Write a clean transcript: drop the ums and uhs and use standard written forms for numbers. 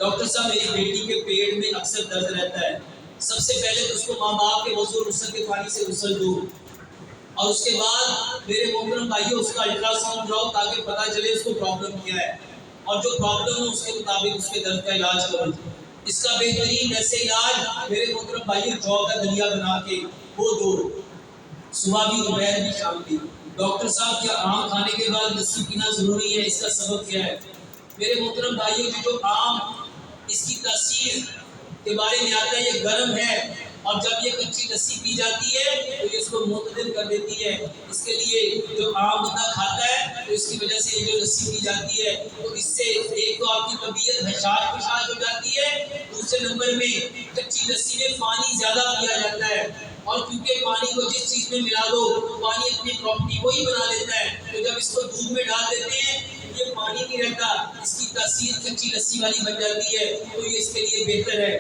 Doctor صاحب میری بیٹی کے پیٹ میں اکثر درد رہتا ہے، سب سے پہلے تو اس کو ماں باپ کے وضو غسل کے پانی سے غسل دو، اور اس کے بعد میرے محترم بھائیو اس کا الٹرا ساؤنڈ کراؤ تاکہ پتہ چلے اس کو پرابلم کیا ہے، اور جو پرابلم ہے اس کے مطابق اس کے درد کا علاج کرو۔ اس کا بہترین ایسے علاج میرے محترم بھائیو جو کا دلیا بنا کے وہ دو، صبح بھی دوپہر بھی شام بھی۔ ڈاکٹر صاحب کیا آم کھانے کے بعد لسی پینا ضروری ہے؟ اس کا سبب کیا ہے؟ میرے محترم بھائیو جو آم اس کی تاثیر کے بارے میں آتا ہے، یہ گرم ہے، اور جب یہ کچی لسی پی جاتی ہے تو یہ اس کو معتدل کر دیتی ہے۔ اس کے لیے جو آم بندہ کھاتا ہے تو اس کی وجہ سے یہ جو لسی پی جاتی ہے تو اس سے ایک تو آپ کی طبیعت حشاش پشاش ہو جاتی ہے، دوسرے نمبر میں کچی لسی میں پانی زیادہ پیا جاتا ہے، اور کیونکہ پانی کو جس چیز میں ملا دو پانی اپنی پراپرٹی وہی بنا لیتا ہے، تو جب اس کو دودھ میں ڈال دیتے ہیں یہ پانی نہیں رہتا، اس کی تاثیر کچی لسی والی بن جاتی ہے، تو یہ اس کے لیے بہتر ہے۔